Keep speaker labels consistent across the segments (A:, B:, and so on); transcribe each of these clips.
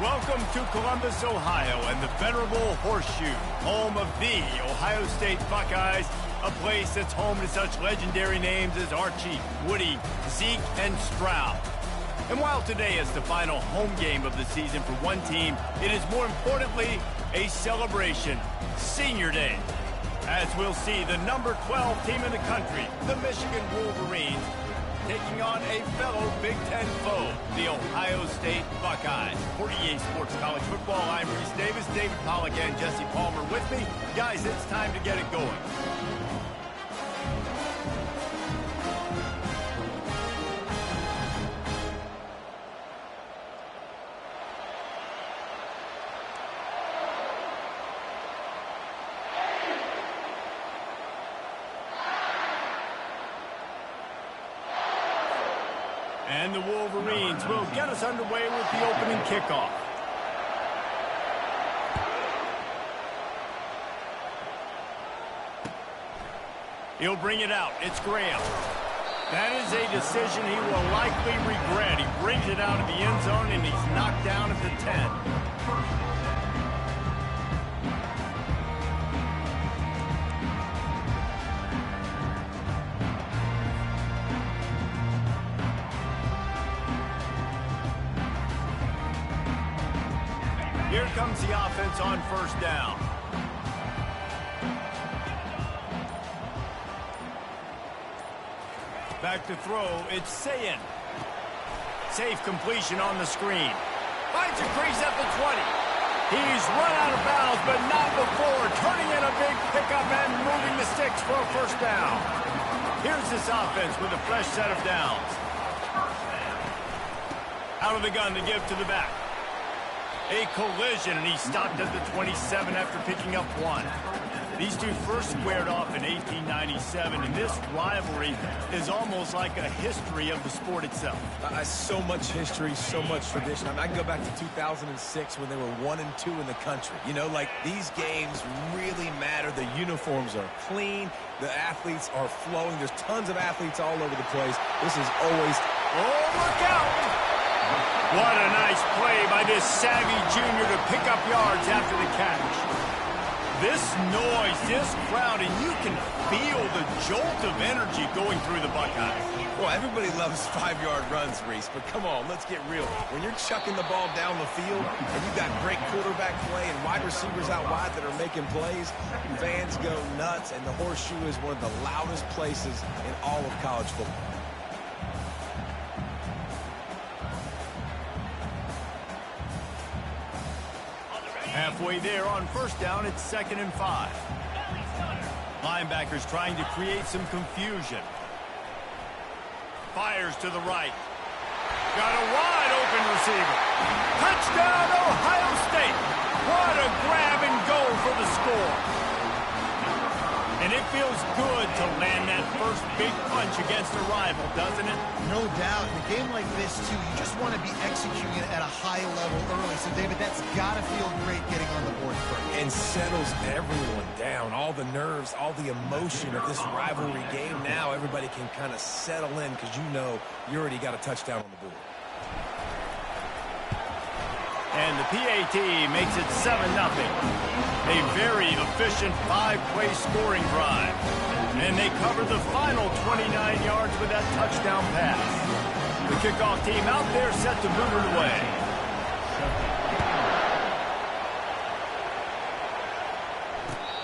A: Welcome to Columbus, Ohio, and the venerable Horseshoe, home of the Ohio State Buckeyes, a place that's home to such legendary names as Archie, Woody, Zeke, and Stroud. And while today is the final home game of the season for one team, it is more importantly a celebration, Senior Day. As we'll see, the number 12 team in the country, the Michigan Wolverines, taking on a fellow Big Ten foe, the Ohio State Buckeyes. For EA Sports College Football, I'm Reese Davis, David Pollack, and Jesse Palmer with me. Guys, it's time to get it going. And the Wolverines will get us underway with the opening kickoff. He'll bring it out. It's Graham. That is a decision he will likely regret. He brings it out of the end zone, and he's knocked down at the 10. Here comes the offense on first down. Back to throw, it's Sayin. Safe completion on the screen. Finds a crease at the 20. He's run out of bounds, but not before turning in a big pickup and moving the sticks for a first down. Here's this offense with a fresh set of downs. Out of the gun to give to the back. A collision, and he stopped at the 27 after picking up one. These two first squared off in 1897, and this rivalry is almost like a history of the sport itself.
B: So much history, so much tradition. I mean, I can go back to 2006 when they were 1 and 2 in the country. You know, like, these games really matter. The uniforms are clean. The athletes are flowing. There's tons of athletes all over the place. This is always...
A: Oh, look out! What a nice play by this savvy junior to pick up yards after the catch. This noise, this crowd, and you can feel the jolt of energy going through the Buckeyes.
B: Well, everybody loves 5-yard runs, Reese, but come on, let's get real. When you're chucking the ball down the field and you've got great quarterback play and wide receivers out wide that are making plays, fans go nuts, and the Horseshoe is one of the loudest places in all of college football.
A: Halfway there on first down, it's 2nd and 5. Linebackers trying to create some confusion. Fires to the right. Got a wide open receiver. Touchdown, Ohio State. What a grab and go for the score. And it feels good to land that first big punch against a rival, doesn't it?
C: No doubt. In a game like this, too, you just want to be executing it at a high level early. So, David, that's got to feel great getting on the board first.
B: And settles everyone down. All the nerves, all the emotion of this rivalry game. Now everybody can kind of settle in because you know you already got a touchdown on the board.
A: And the PAT makes it 7-0. A very efficient 5-play scoring drive. And they cover the final 29 yards with that touchdown pass. The kickoff team out there set to move it away.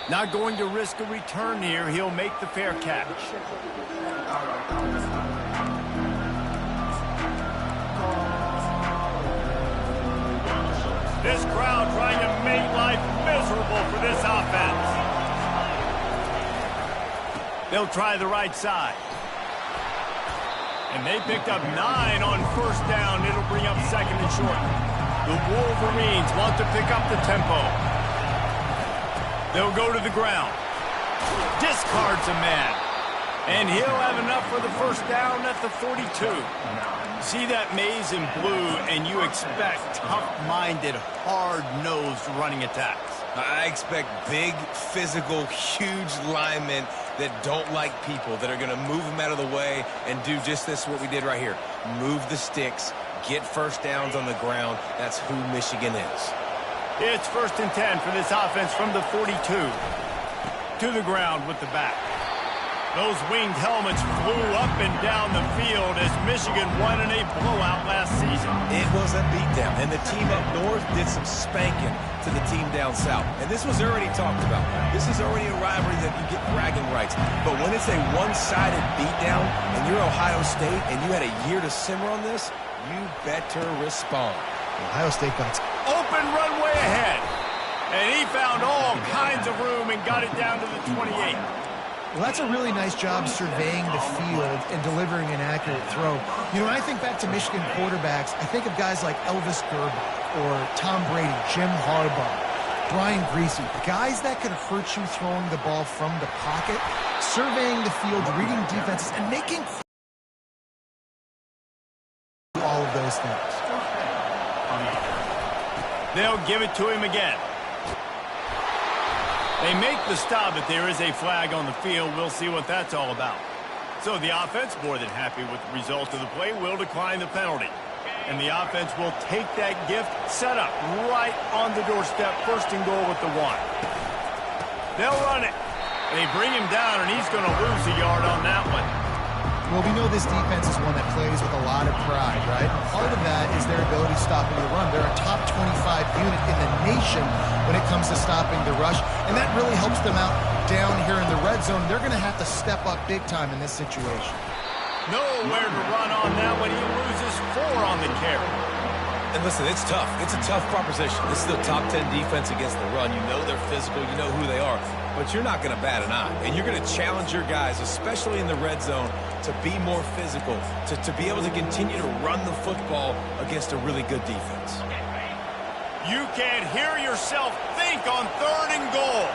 A: Not going to risk a return here. He'll make the fair catch. This crowd trying to make life miserable for this offense. They'll try the right side. And they picked up 9 on first down. It'll bring up 2nd and short. The Wolverines want to pick up the tempo. They'll go to the ground. Discards a man. And he'll have enough for the first down at the 42. See that maze in blue, and you expect tough-minded, hard-nosed running attacks.
B: I expect big, physical, huge linemen that don't like people, that are going to move them out of the way and do just this, what we did right here. Move the sticks, get first downs on the ground. That's who Michigan is.
A: It's 1st and 10 for this offense from the 42. To the ground with the back. Those winged helmets flew up and down the field as Michigan won in a blowout last season.
B: It was a beatdown, and the team up north did some spanking to the team down south. And this was already talked about. This is already a rivalry that you get bragging rights. But when it's a one-sided beatdown and you're Ohio State and you had a year to simmer on this, you better respond.
C: Ohio State got
A: open runway ahead. And he found all kinds of room and got it down to the 28.
C: Well, that's a really nice job surveying the field and delivering an accurate throw. You know, when I think back to Michigan quarterbacks, I think of guys like Elvis Gerbach or Tom Brady, Jim Harbaugh, Brian Griese, guys that could hurt you throwing the ball from the pocket, surveying the field, reading defenses, and making all of those things.
A: They'll give it to him again. They make the stop, but there is a flag on the field. We'll see what that's all about. So the offense, more than happy with the result of the play, will decline the penalty. And the offense will take that gift, set up right on the doorstep, 1st and goal with the 1. They'll run it. They bring him down, and he's going to lose a yard on that one.
C: Well, we know this defense is one that plays with a lot of pride, right? Part of that is their ability stopping the run. They're a top 25 unit in the nation when it comes to stopping the rush, and that really helps them out down here in the red zone. They're going to have to step up big time in this situation.
A: Nowhere to run on that one. He loses 4 on the carry.
B: And listen, it's tough. It's a tough proposition. This is the top 10 defense against the run. You know they're physical. You know who they are. But you're not going to bat an eye. And you're going to challenge your guys, especially in the red zone, to be more physical, to be able to continue to run the football against a really good defense.
A: You can't hear yourself think on 3rd and goal.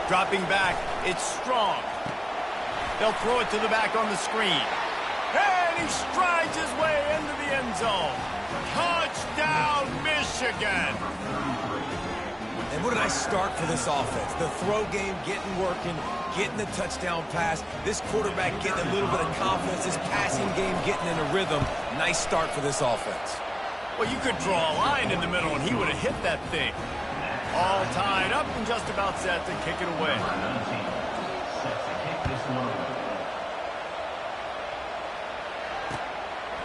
A: Dropping back, it's Strong. They'll throw it to the back on the screen. And he strides his way into the end zone. Touchdown, Michigan!
B: And what a nice start for this offense. The throw game getting working, getting the touchdown pass. This quarterback getting a little bit of confidence. This passing game getting in a rhythm. Nice start for this offense.
A: Well, you could draw a line in the middle, and he would have hit that thing. All tied up and just about set to kick it away.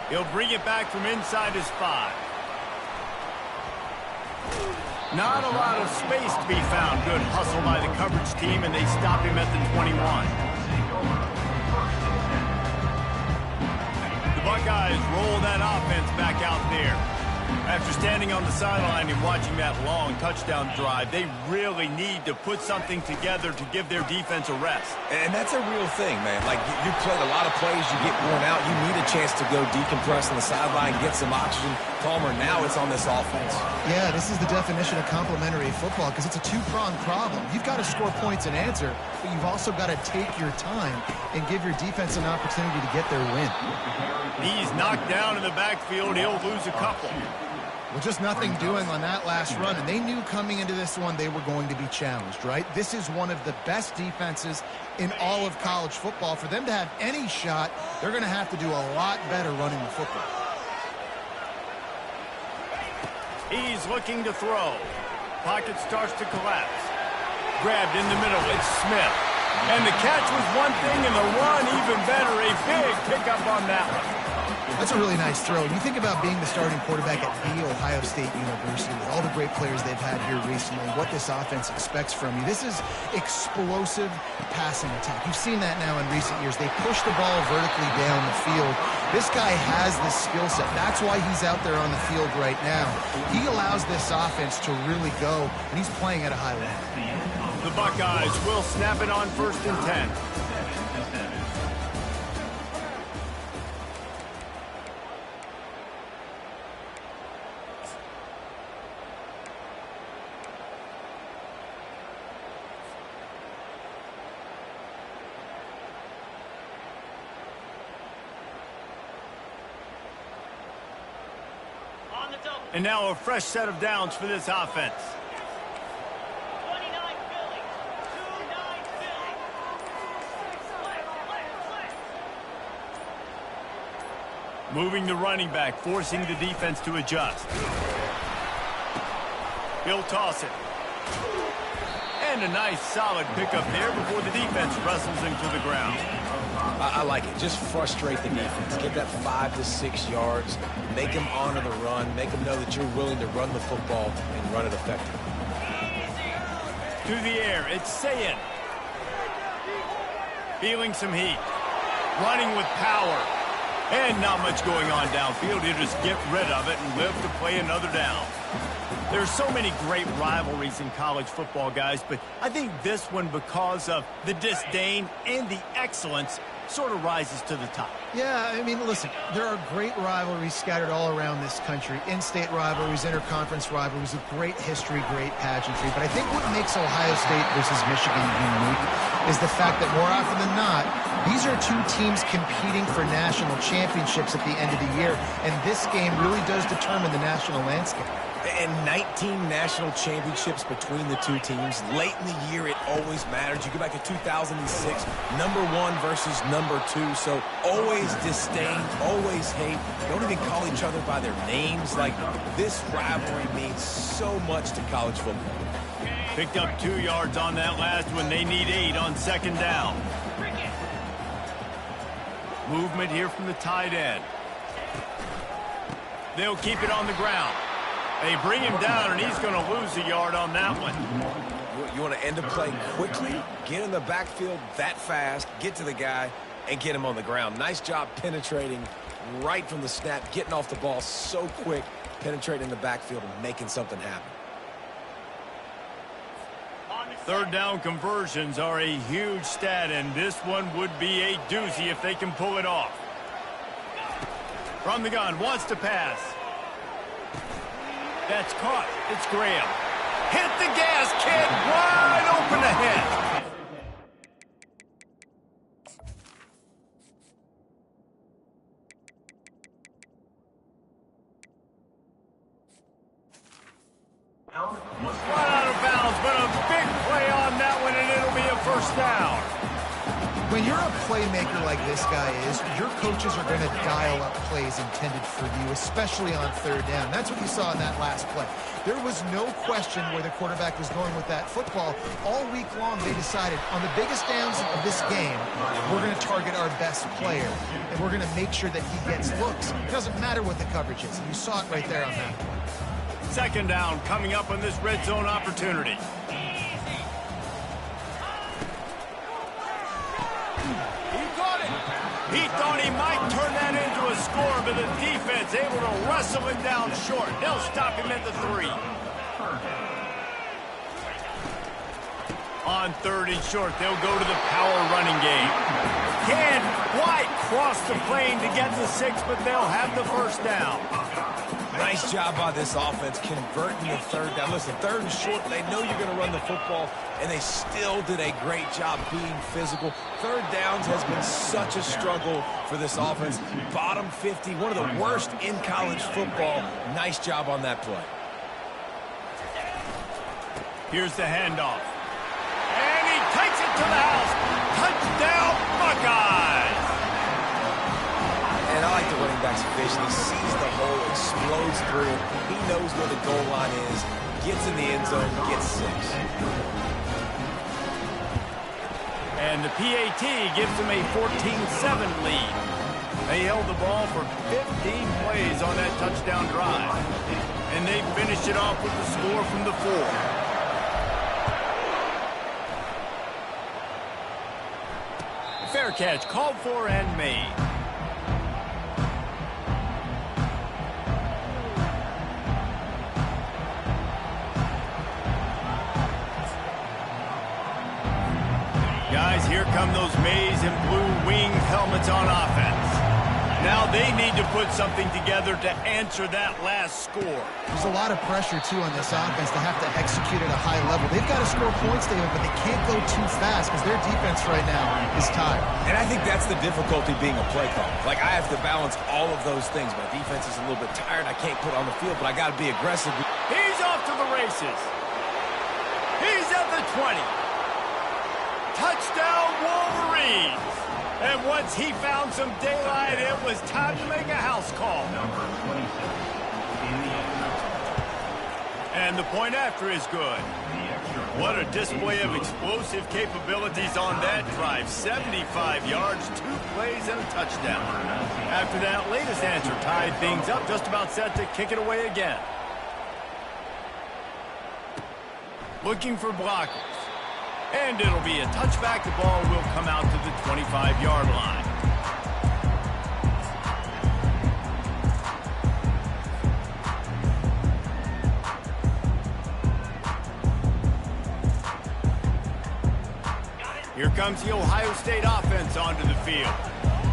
A: He'll bring it back from inside his 5. Not a lot of space to be found. Good hustle by the coverage team, and they stop him at the 21. The Buckeyes roll that offense back out there. After standing on the sideline and watching that long touchdown drive, they really need to put something together to give their defense a rest.
B: And that's a real thing, man. Like, you played a lot of plays, you get worn out, you need a chance to go decompress on the sideline, get some oxygen. Palmer, now it's on this offense.
C: Yeah, this is the definition of complementary football because it's a two-pronged problem. You've got to score points and answer, but you've also got to take your time and give your defense an opportunity to get their win.
A: He's knocked down in the backfield. He'll lose a couple.
C: Well, just nothing doing on that last run, and they knew coming into this one they were going to be challenged, right? This is one of the best defenses in all of college football. For them to have any shot, they're going to have to do a lot better running the football.
A: He's looking to throw. Pocket starts to collapse. Grabbed in the middle, it's Smith. And the catch was one thing, and the run even better. A big pickup on that one.
C: That's a really nice throw. You think about being the starting quarterback at The Ohio State University, all the great players they've had here recently, what this offense expects from you. This is explosive passing attack. You've seen that now in recent years. They push the ball vertically down the field. This guy has this skill set. That's why he's out there on the field right now. He allows this offense to really go, and he's playing at a high level.
A: The Buckeyes will snap it on 1st and 10. And now a fresh set of downs for this offense.
D: 29 Philly. 2-9 Philly.
A: Moving the running back, forcing the defense to adjust. He'll toss it. And a nice solid pickup there before the defense wrestles him to the ground.
B: I like it. Just frustrate the defense. Get that 5 to 6 yards. Make them honor the run. Make them know that you're willing to run the football and run it effectively.
A: To the air, it's Sayin. Feeling some heat. Running with power. And not much going on downfield. He'll just get rid of it and live to play another down. There's so many great rivalries in college football, guys, but I think this one, because of the disdain and the excellence, sort of rises to the top.
C: Yeah, I mean, listen, there are great rivalries scattered all around this country. In-state rivalries, interconference rivalries with great history, great pageantry. But I think what makes Ohio State versus Michigan unique is the fact that more often than not, these are two teams competing for national championships at the end of the year. And this game really does determine the national landscape.
B: And 19 national championships between the two teams. Late in the year, it always matters. You go back to 2006, #1 versus #2. So always disdain, always hate. Don't even call each other by their names. Like, this rivalry means so much to college football.
A: Picked up 2 yards on that last one. They need 8 on second down. Movement here from the tight end. They'll keep it on the ground. They bring him down, and he's going to lose a yard on that one.
B: You want to end a play quickly, get in the backfield that fast, get to the guy, and get him on the ground. Nice job penetrating right from the snap, getting off the ball so quick, penetrating the backfield and making something happen.
A: Third down conversions are a huge stat, and this one would be a doozy if they can pull it off. From the gun, wants to pass. That's caught. It's Graham. Hit the gas, kid. Wide open ahead. Right out of bounds, but a big play on that one, and it'll be a first down.
C: When you're a playmaker like this guy is, your coaches are going to dial up plays intended for you, especially on third down. That's what you saw in that last play. There was no question where the quarterback was going with that football. All week long, they decided, on the biggest downs of this game, we're going to target our best player, and we're going to make sure that he gets looks. It doesn't matter what the coverage is. You saw it right there on that play.
A: Second down coming up on this red zone opportunity. He thought he might turn that into a score, but the defense able to wrestle it down short. They'll stop him at the 3. On third and short, they'll go to the power running game. Can White cross the plane to get the 6, but they'll have the first down.
B: Nice job by this offense converting the third down. Listen, third and short, they know you're going to run the football, and they still did a great job being physical. Third downs has been such a struggle for this offense. Bottom 50, one of the worst in college football. Nice job on that play.
A: Here's the handoff. And he takes it to the house. Touchdown, Buckeyes!
B: And I like the running back's vision. He sees the hole, explodes through it. He knows where the goal line is, gets in the end zone, gets 6.
A: And the PAT gives them a 14-7 lead. They held the ball for 15 plays on that touchdown drive. And they finished it off with the score from the 4. Fair catch, called for and made. Guys, here come those maize and blue winged helmets on offense. Now they need to put something together to answer that last score.
C: There's a lot of pressure, too, on this offense to have to execute at a high level. They've got to score points, David, but they can't go too fast because their defense right now is tired.
B: And I think that's the difficulty being a play caller. Like, I have to balance all of those things. My defense is a little bit tired. I can't put on the field, but I got to be aggressive.
A: He's off to the races. He's at the 20. Touchdown, Wolverines. And once he found some daylight, it was time to make a house call. And the point after is good. What a display of explosive capabilities on that drive. 75 yards, 2 plays, and a touchdown. After that latest answer tied things up, just about set to kick it away again. Looking for blockers. And it'll be a touchback. The ball will come out to the 25-yard line. Here comes the Ohio State offense onto the field.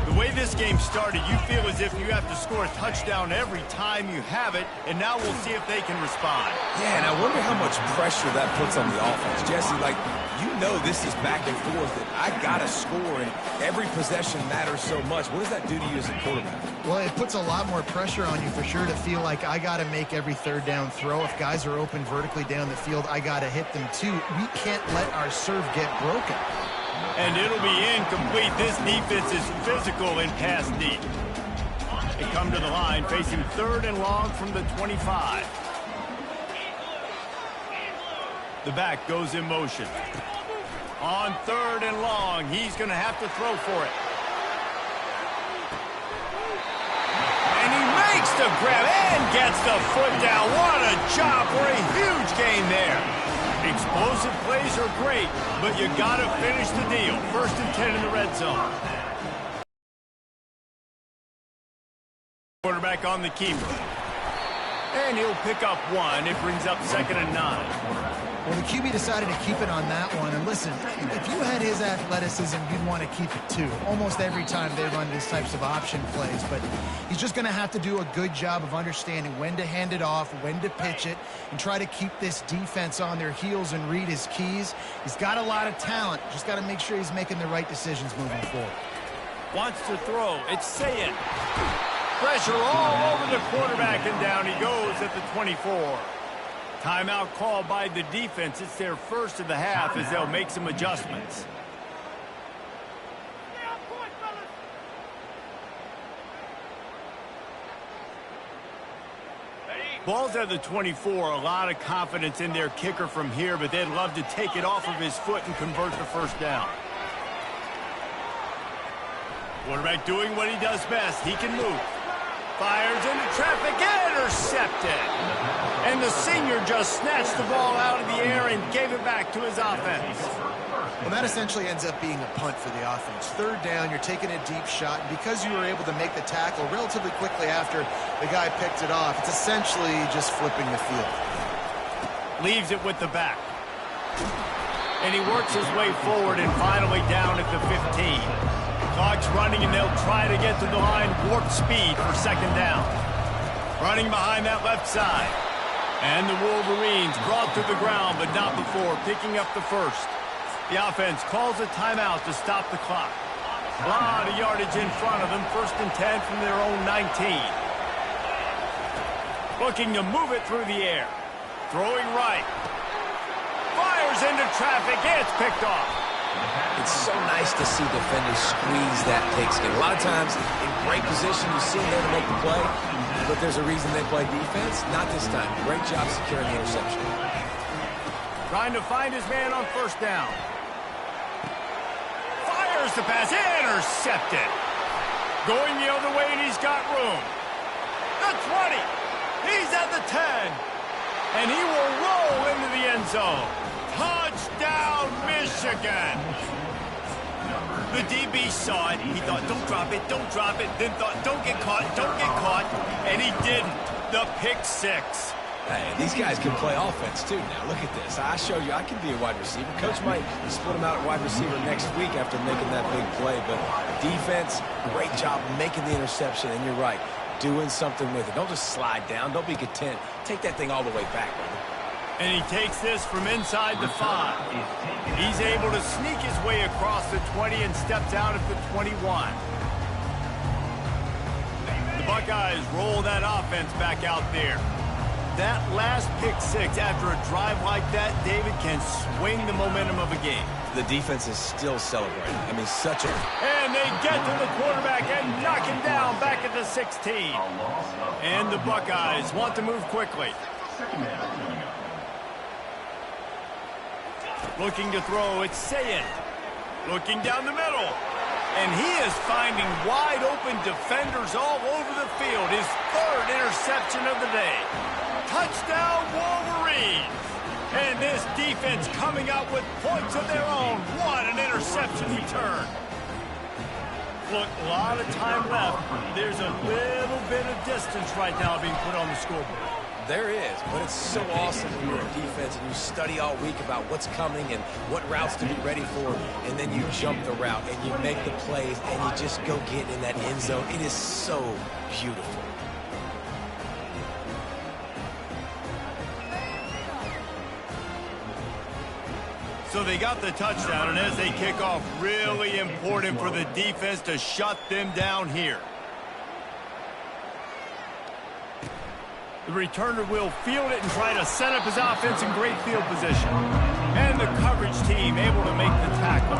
A: The way this game started, you feel as if you have to score a touchdown every time you have it, and now we'll see if they can respond.
B: Yeah, and I wonder how much pressure that puts on the offense. Jesse, like, you know this is back and forth, and I got to score, and every possession matters so much. What does that do to you as a quarterback?
C: Well, it puts a lot more pressure on you for sure to feel like I got to make every third down throw. If guys are open vertically down the field, I got to hit them too. We can't let our serve get broken.
A: And it'll be incomplete. This defense is physical in pass deep. They come to the line facing 3rd and long from the 25. The back goes in motion. On 3rd and long, he's going to have to throw for it. And he makes the grab and gets the foot down. What a job for a huge gain there. Explosive plays are great, but you got to finish the deal. 1st and 10 in the red zone. Quarterback on the keeper. And he'll pick up 1. It brings up 2nd and 9.
C: Well, the QB decided to keep it on that one. And listen, if you had his athleticism, you'd want to keep it too. Almost every time they run these types of option plays. But he's just going to have to do a good job of understanding when to hand it off, when to pitch it, and try to keep this defense on their heels and read his keys. He's got a lot of talent. Just got to make sure he's making the right decisions moving forward.
A: Wants to throw. It's Sayin. Pressure all over the quarterback, and down he goes at the 24. Timeout called by the defense. It's their first of the half as they'll make some adjustments. Ball's at the 24. A lot of confidence in their kicker from here, but they'd love to take it off of his foot and convert the 1st down. Quarterback doing what he does best. He can move. Fires into traffic, intercepted. And the senior just snatched the ball out of the air and gave it back to his offense.
C: Well, that essentially ends up being a punt for the offense. 3rd down, you're taking a deep shot, and because you were able to make the tackle relatively quickly after the guy picked it off, it's essentially just flipping the field.
A: Leaves it with the back. And he works his way forward and finally down at the 15. Clock's running, and they'll try to get to the line warp speed for 2nd down. Running behind that left side. And the Wolverines brought to the ground, but not before picking up the 1st. The offense calls a timeout to stop the clock. A lot of yardage in front of them. 1st and 10 from their own 19. Looking to move it through the air. Throwing right. Fires into traffic. It's picked off.
B: It's so nice to see defenders squeeze that pigskin. A lot of times, in great position, you see them there to make the play, but there's a reason they play defense. Not this time. Great job securing the interception.
A: Trying to find his man on 1st down. Fires the pass. Intercepted. Going the other way, and he's got room. The 20. He's at the 10. And he will roll into the end zone. Touchdown, Michigan! The DB saw it. He thought, don't drop it, don't drop it. Then thought, don't get caught, don't get caught. And he didn't. The pick 6.
B: Hey, these guys can play offense, too. Now, look at this. I show you I can be a wide receiver. Coach might split him out at wide receiver next week after making that big play. But defense, great job making the interception. And you're right, doing something with it. Don't just slide down. Don't be content. Take that thing all the way back, brother.
A: And he takes this from inside the 5. He's able to sneak his way across the 20 and steps out at the 21. The Buckeyes roll that offense back out there. That last pick six after a drive like that, David, can swing the momentum of a game.
B: The defense is still celebrating. I mean, such a...
A: And they get to the quarterback and knock him down back at the 16. And the Buckeyes want to move quickly. Looking to throw, it's Sayin. Looking down the middle. And he is finding wide-open defenders all over the field. His third interception of the day. Touchdown, Wolverines! And this defense coming out with points of their own. What an interception return. Look, a lot of time left. There's a little bit of distance right now being put on the scoreboard.
B: There is, but it's so awesome when you're in defense and you study all week about what's coming and what routes to be ready for, and then you jump the route and you make the plays and you just go get in that end zone. It is so beautiful.
A: So they got the touchdown, and as they kick off, really important for the defense to shut them down here. The returner will field it and try to set up his offense in great field position. And the coverage team able to make the tackle.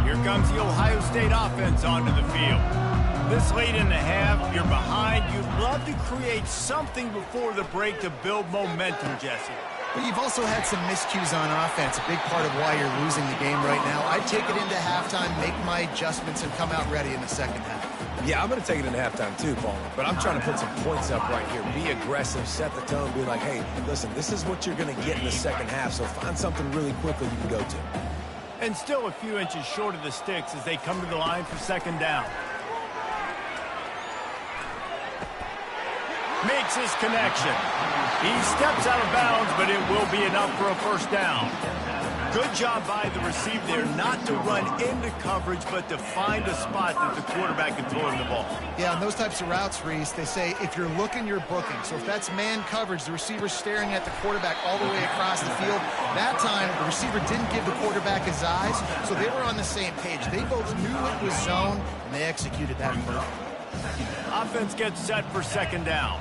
A: Here comes the Ohio State offense onto the field. This late in the half, you're behind. You'd love to create something before the break to build momentum, Jesse.
C: But you've also had some miscues on offense, a big part of why you're losing the game right now. I'd take it into halftime, make my adjustments, and come out ready in the second half.
B: Yeah, I'm going to take it into halftime too, Paul. But I'm trying to put some points up right here. Be aggressive, set the tone, be like, hey, listen, this is what you're going to get in the second half, so find something really quickly you can go to.
A: And still a few inches short of the sticks as they come to the line for second down. Makes his connection. He steps out of bounds, but it will be enough for a first down. Good job by the receiver there not to run into coverage, but to find a spot that the quarterback can throw him the ball.
C: Yeah, on those types of routes, Reese, they say if you're looking, you're booking. So if that's man coverage, the receiver's staring at the quarterback all the way across the field. That time, the receiver didn't give the quarterback his eyes, so they were on the same page. They both knew it was zone, and they executed that perfectly.
A: Offense gets set for second down.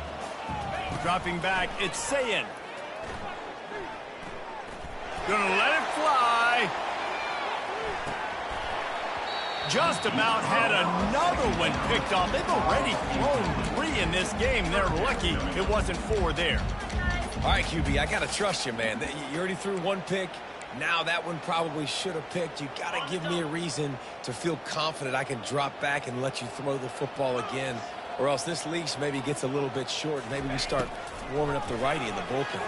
A: Dropping back, it's Sayin. Gonna let it fly. Just about had another one picked off. They've already thrown 3 in this game. They're lucky it wasn't 4 there.
B: All right, QB, I got to trust you, man. You already threw 1 pick. Now that one probably should have picked. You got to give me a reason to feel confident I can drop back and let you throw the football again. Or else this leash maybe gets a little bit short. Maybe we start warming up the righty in the bullpen.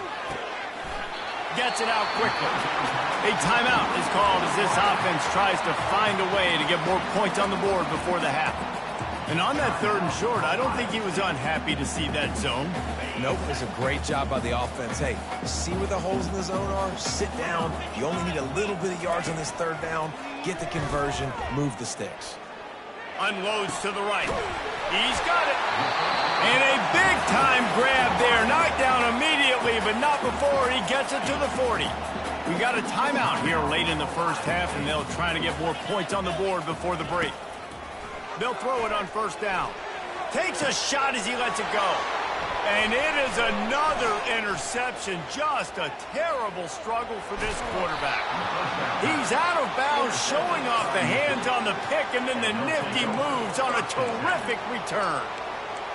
A: Gets it out quickly. A timeout is called as this offense tries to find a way to get more points on the board before the half. And on that 3rd and short, I don't think he was unhappy to see that zone.
B: Nope, it was a great job by the offense. Hey, see where the holes in the zone are? Sit down. You only need a little bit of yards on this 3rd down. Get the conversion. Move the sticks.
A: Unloads to the right. He's got it. And a big-time grab there. Knocked down immediately, but not before he gets it to the 40. We got a timeout here late in the first half, and they'll try to get more points on the board before the break. They'll throw it on first down. Takes a shot as he lets it go. And it is another interception. Just a terrible struggle for this quarterback. He's out of bounds, showing off the hands on the pick, and then the nifty moves on a terrific return.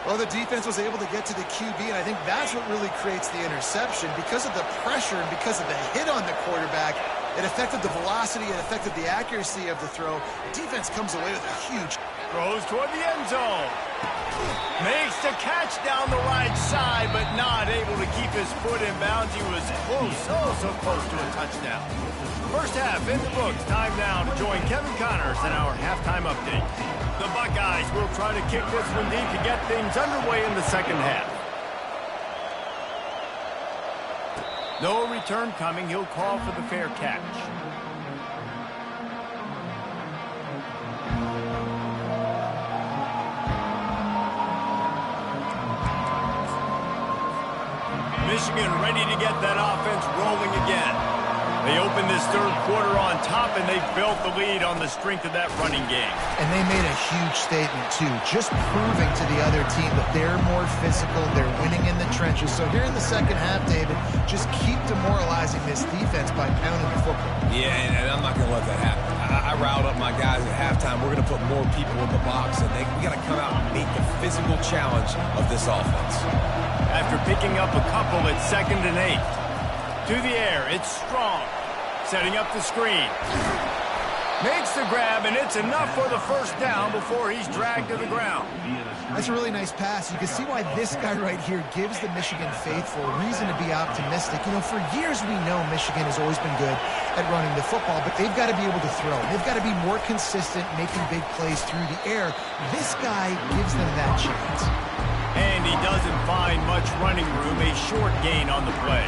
C: Well, the defense was able to get to the QB, and I think that's what really creates the interception. Because of the pressure and because of the hit on the quarterback, it affected the velocity, it affected the accuracy of the throw. The defense comes away with a huge...
A: Throws toward the end zone. Makes the catch down the right side, but not able to keep his foot in bounds. He was close, so close to a touchdown. First half in the books. Time now to join Kevin Connors in our halftime update. The Buckeyes will try to kick this one deep to get things underway in the second half. No return coming. He'll call for the fair catch. Michigan ready to get that offense rolling again. They opened this third quarter on top, and they built the lead on the strength of that running game.
C: And they made a huge statement, too, just proving to the other team that they're more physical, they're winning in the trenches. So here in the second half, David, just keep demoralizing this defense by pounding the football.
B: Yeah, and I'm not going to let that happen. I riled up my guys at halftime. We're going to put more people in the box, and we got to come out and meet the physical challenge of this offense.
A: After picking up a couple at 2nd and 8. To the air, it's Strong. Setting up the screen. Makes the grab, and it's enough for the first down before he's dragged to the ground.
C: That's a really nice pass. You can see why this guy right here gives the Michigan faithful a reason to be optimistic. You know, for years we know Michigan has always been good at running the football, but they've got to be able to throw. They've got to be more consistent, making big plays through the air. This guy gives them that chance.
A: And he doesn't find much running room, a short gain on the play.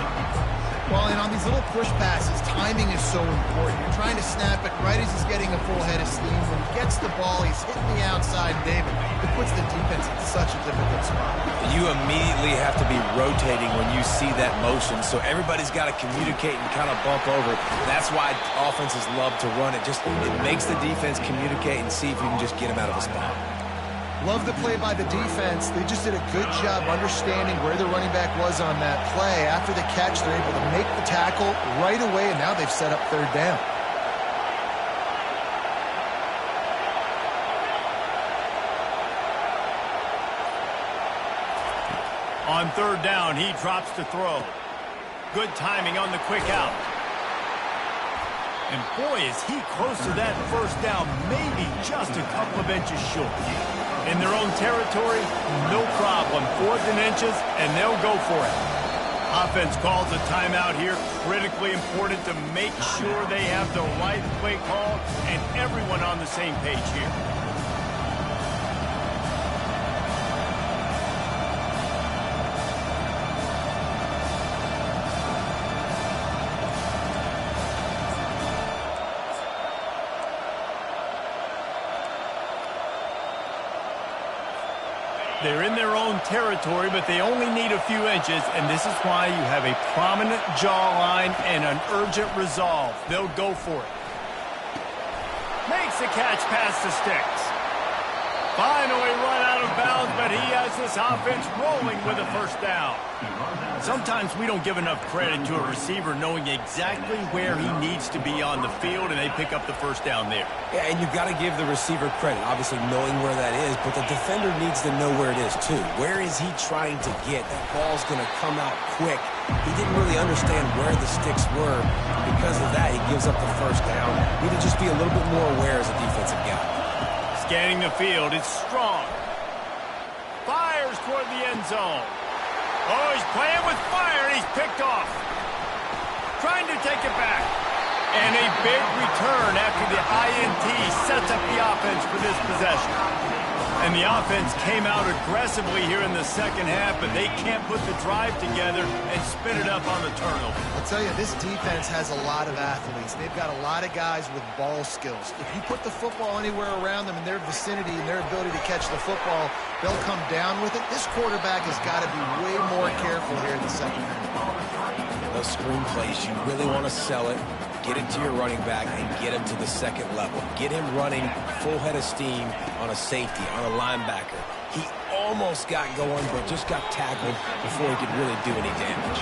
C: Well, and on these little push passes, timing is so important. You're trying to snap it right as he's getting a full head of steam. When he gets the ball, he's hitting the outside, David. It puts the defense in such a difficult spot.
B: You immediately have to be rotating when you see that motion, so everybody's got to communicate and kind of bump over. That's why offenses love to run it. It makes the defense communicate and see if you can just get him out of a spot.
C: Love the play by the defense. They just did a good job understanding where the running back was on that play. After the catch, they're able to make the tackle right away, and now they've set up third down.
A: On third down, he drops to throw. Good timing on the quick out. And boy, is he close to that first down, maybe just a couple of inches short. In their own territory, no problem. 4th and inches, and they'll go for it. Offense calls a timeout here. Critically important to make sure they have the right play call and everyone on the same page here. They're in their own territory, but they only need a few inches, and this is why you have a prominent jawline and an urgent resolve. They'll go for it. Makes the catch past the sticks. Finally run out of bounds, but he has this offense rolling with a first down. Sometimes we don't give enough credit to a receiver knowing exactly where he needs to be on the field, and they pick up the first down there.
B: Yeah, and you've got to give the receiver credit, obviously knowing where that is, but the defender needs to know where it is too. Where is he trying to get? That ball's going to come out quick. He didn't really understand where the sticks were. Because of that, he gives up the first down. Need to just be a little bit more aware as a defensive guy.
A: Scanning the field, it's Strong. Fires toward the end zone. Oh, he's playing with fire, and he's picked off. Trying to take it back. And a big return after the INT sets up the offense for this possession. And the offense came out aggressively here in the second half, but they can't put the drive together and spin it up on the turnover.
C: I'll tell you, this defense has a lot of athletes. They've got a lot of guys with ball skills. If you put the football anywhere around them in their vicinity and their ability to catch the football, they'll come down with it. This quarterback has got to be way more careful here in the second half.
B: Those screen plays, you really want to sell it. Get it to your running back and get him to the second level. Get him running full head of steam on a safety, on a linebacker. He almost got going, but just got tackled before he could really do any damage.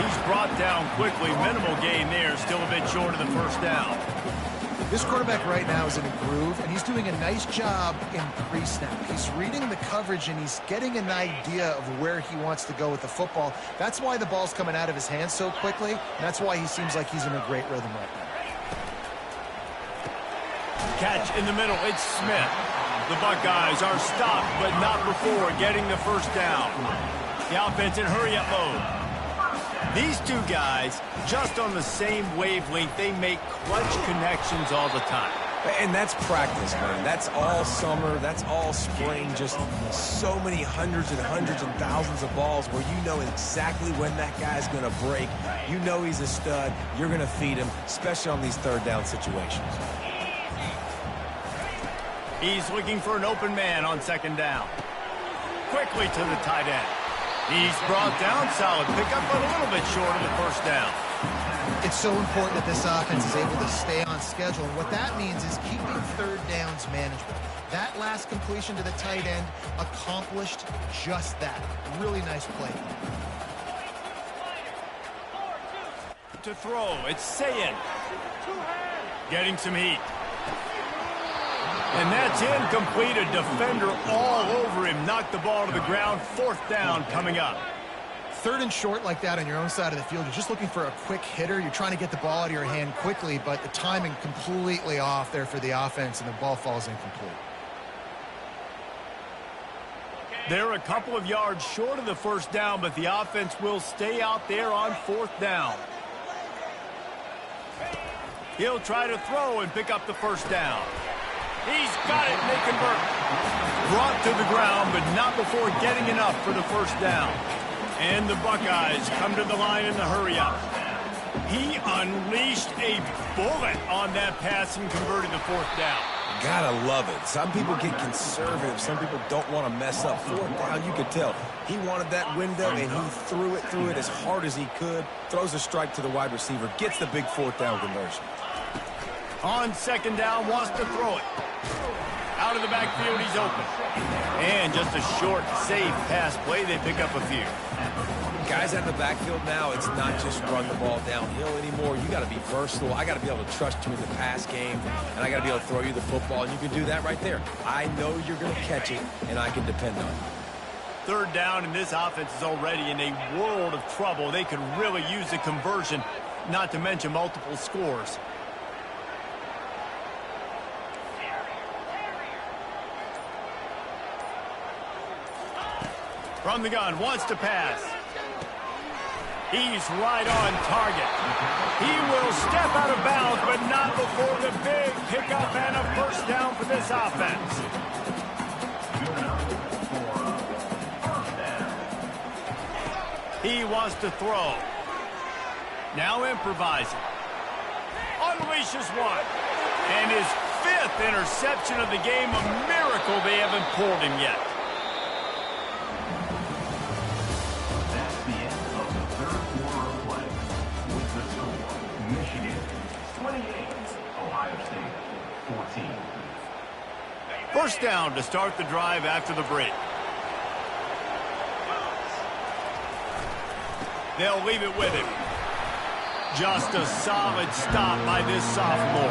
A: He's brought down quickly. Minimal gain there. Still a bit short of the first down.
C: This quarterback right now is in a groove, and he's doing a nice job in pre-snap. He's reading the coverage, and he's getting an idea of where he wants to go with the football. That's why the ball's coming out of his hands so quickly, and that's why he seems like he's in a great rhythm right now.
A: Catch in the middle. It's Smith. The Buckeyes are stopped, but not before getting the first down. The offense in hurry-up mode. These two guys, just on the same wavelength, they make clutch connections all the time.
B: And that's practice, man. That's all summer. That's all spring. Just so many hundreds and hundreds and thousands of balls where you know exactly when that guy's going to break. You know he's a stud. You're going to feed him, especially on these third down situations.
A: He's looking for an open man on second down. Quickly to the tight end. He's brought down solid pickup, but a little bit short of the first down.
C: It's so important that this offense is able to stay on schedule. And what that means is keeping third downs manageable. That last completion to the tight end accomplished just that. Really nice play.
A: To throw, it's Sayin. Getting some heat. And that's incomplete. A defender all over him. Knocked the ball to the ground. Fourth down coming up.
C: Third and short like that on your own side of the field. You're just looking for a quick hitter. You're trying to get the ball out of your hand quickly, but the timing completely off there for the offense, and the ball falls incomplete.
A: They're a couple of yards short of the first down, but the offense will stay out there on fourth down. He'll try to throw and pick up the first down. He's got it, and they convert. Brought to the ground, but not before getting enough for the first down. And the Buckeyes come to the line in the hurry-up. He unleashed a bullet on that pass and converted the fourth down.
B: Gotta love it. Some people get conservative. Some people don't want to mess up. Fourth down, you could tell. He wanted that window, and he threw it as hard as he could. Throws a strike to the wide receiver. Gets the big fourth down conversion.
A: On second down, wants to throw it. Out of the backfield, he's open. And just a short, safe pass play. They pick up a few.
B: Guys at the backfield now, it's not just run the ball downhill anymore. You got to be versatile. I got to be able to trust you in the pass game, and I got to be able to throw you the football, and you can do that right there. I know you're going to catch it, and I can depend on it.
A: Third down, and this offense is already in a world of trouble. They could really use a conversion, not to mention multiple scores. From the gun, wants to pass. He's right on target. He will step out of bounds, but not before the big pickup and a first down for this offense. He wants to throw. Now improvising. Unleashes one. And his fifth interception of the game. A miracle they haven't pulled him yet. First down to start the drive after the break. They'll leave it with him. Just a solid stop by this sophomore.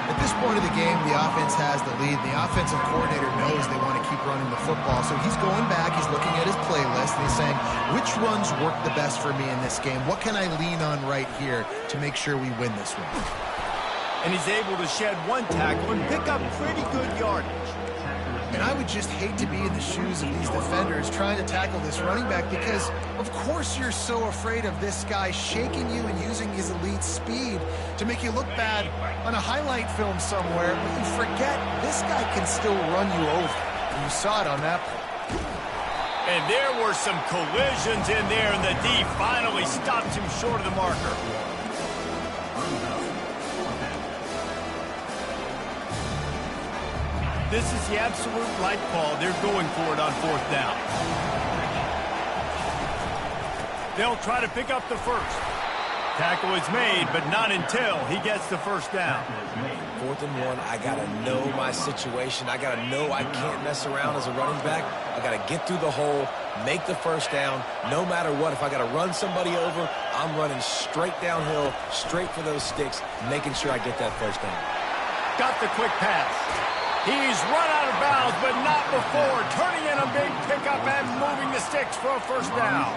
C: At this point of the game, the offense has the lead. The offensive coordinator knows they want to keep running the football. So he's going back, he's looking at his playlist, and he's saying, which runs work the best for me in this game? What can I lean on right here to make sure we win this one?
A: And he's able to shed one tackle and pick up pretty good yardage.
C: And I would just hate to be in the shoes of these defenders trying to tackle this running back, because of course you're so afraid of this guy shaking you and using his elite speed to make you look bad on a highlight film somewhere. But you forget this guy can still run you over. And you saw it on that play.
A: And there were some collisions in there, and the D finally stopped him short of the marker. This is the absolute right call. They're going for it on fourth down. They'll try to pick up the first. Tackle is made, but not until he gets the first down.
B: 4th and 1, I got to know my situation. I got to know I can't mess around as a running back. I got to get through the hole, make the first down, no matter what. If I got to run somebody over, I'm running straight downhill, straight for those sticks, making sure I get that first down.
A: Got the quick pass. He's run out of bounds, but not before. Turning in a big pickup and moving the sticks for a first down.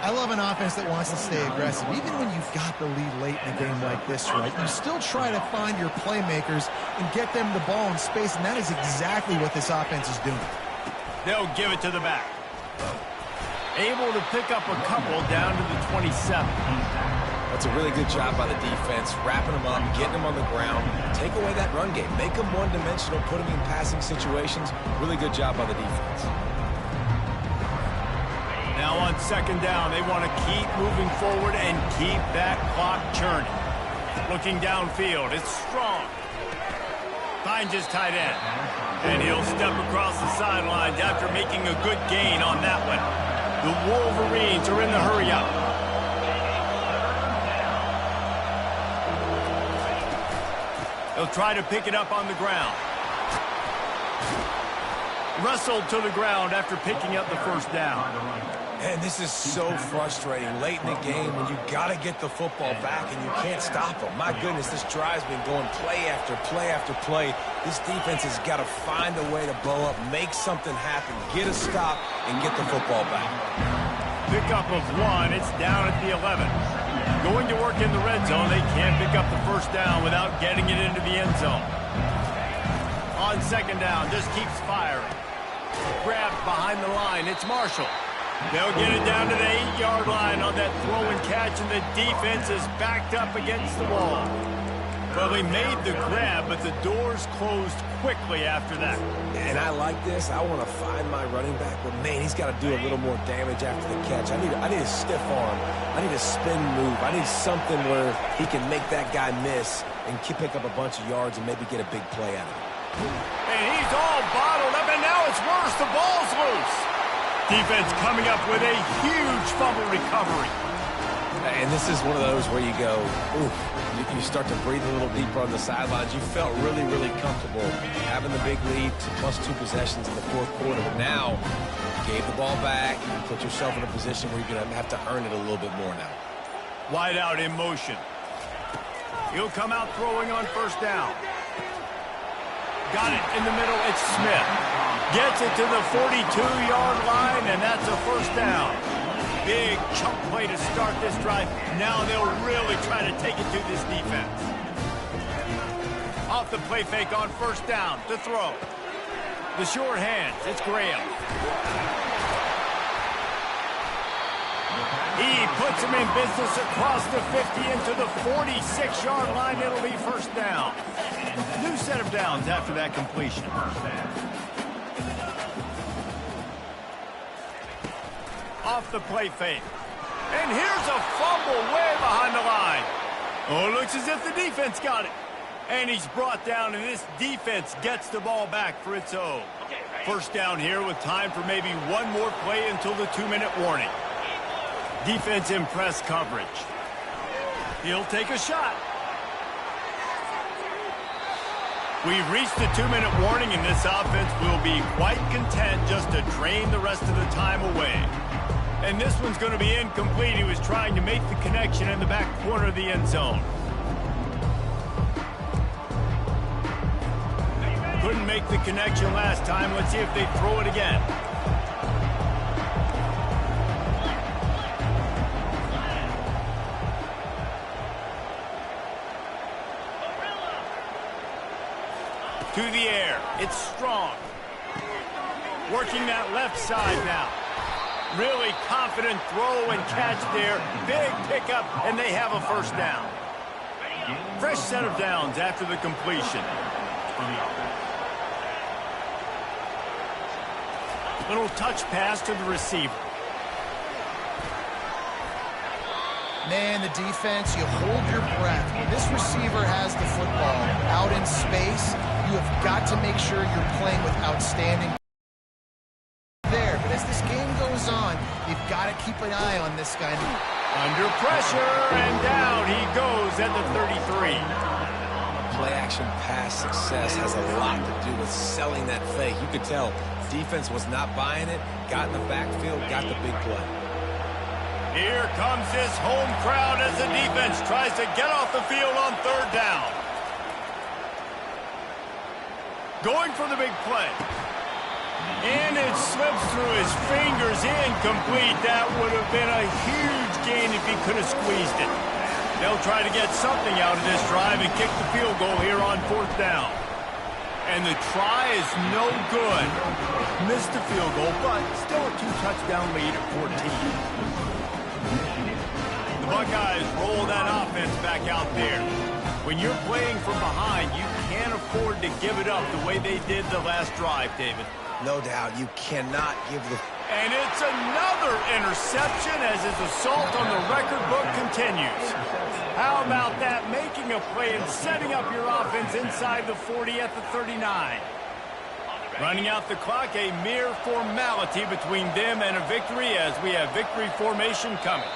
C: I love an offense that wants to stay aggressive. Even when you've got the lead late in a game like this, right, you still try to find your playmakers and get them the ball in space, and that is exactly what this offense is doing.
A: They'll give it to the back. Able to pick up a couple down to the 27.
B: That's a really good job by the defense, wrapping them up, getting them on the ground. Take away that run game. Make them one-dimensional, put them in passing situations. Really good job by the defense.
A: Now on second down, they want to keep moving forward and keep that clock churning. Looking downfield, it's Strong. Finds his tight end. And he'll step across the sidelines after making a good gain on that one. The Wolverines are in the hurry-up. They'll try to pick it up on the ground. Wrestled to the ground after picking up the first down.
B: And this is so frustrating late in the game when you got to get the football back and you can't stop them. My goodness, this drive's been going play after play after play. This defense has got to find a way to blow up, make something happen, get a stop, and get the football back.
A: Pickup of 1. It's down at the 11. Going to work in the red zone. They can't pick up the first down without getting it into the end zone. On second down, just keeps firing. Grabbed behind the line. It's Marshall. They'll get it down to the 8-yard line on that throw and catch, and the defense is backed up against the wall. Well, they made the grab, but the doors closed quickly after that.
B: And I like this. I want to find my running back, but, man, he's got to do a little more damage after the catch. I need a stiff arm. I need a spin move. I need something where he can make that guy miss and pick up a bunch of yards and maybe get a big play out of it.
A: And he's all bottled up, and now it's worse. The ball's loose. Defense coming up with a huge fumble recovery.
B: And this is one of those where you go, ooh, you start to breathe a little deeper on the sidelines. You felt really, really comfortable having the big lead, plus 2 possessions in the fourth quarter. But now, you gave the ball back, you put yourself in a position where you're going to have to earn it a little bit more now.
A: Wide out in motion. He'll come out throwing on first down. Got it in the middle. It's Smith. Gets it to the 42-yard line, and that's a first down. Big chunk play to start this drive. Now they'll really try to take it to this defense. Off the play fake on first down to throw. The short hands. It's Graham. He puts him in business across the 50 into the 46-yard line. It'll be first down. New set of downs after that completion. Off the play fake. And here's a fumble way behind the line. Oh, it looks as if the defense got it. And he's brought down, and this defense gets the ball back for its own. First down here with time for maybe one more play until the 2-minute warning. Defense in press coverage. He'll take a shot. We've reached the 2-minute warning, and this offense will be quite content just to drain the rest of the time away. And this one's going to be incomplete. He was trying to make the connection in the back corner of the end zone. Couldn't make the connection last time. Let's see if they throw it again. To the air. It's strong. Working that left side now. Really confident throw and catch there. Big pickup, and they have a first down. Fresh set of downs after the completion. Little touch pass to the receiver.
C: Man, the defense, you hold your breath. When this receiver has the football out in space, you have got to make sure you're playing with outstanding there. But as this game goes on, you've got to keep an eye on this guy.
A: Under pressure, and down he goes at the 33.
B: Play-action pass success has a lot to do with selling that fake. You could tell defense was not buying it, got in the backfield, got the big play.
A: Here comes this home crowd as the defense tries to get off the field on third down. Going for the big play. And it slips through his fingers, incomplete. That would have been a huge gain if he could have squeezed it. They'll try to get something out of this drive and kick the field goal here on fourth down. And the try is no good. Missed the field goal, but still a 2-touchdown lead at 14. The Buckeyes roll that offense back out there. When you're playing from behind, you can't afford to give it up the way they did the last drive, David.
B: No doubt, you cannot give the...
A: And it's another interception as his assault on the record book continues. How about that? Making a play and setting up your offense inside the 40 at the 39. Running out the clock, a mere formality between them and a victory as we have victory formation coming.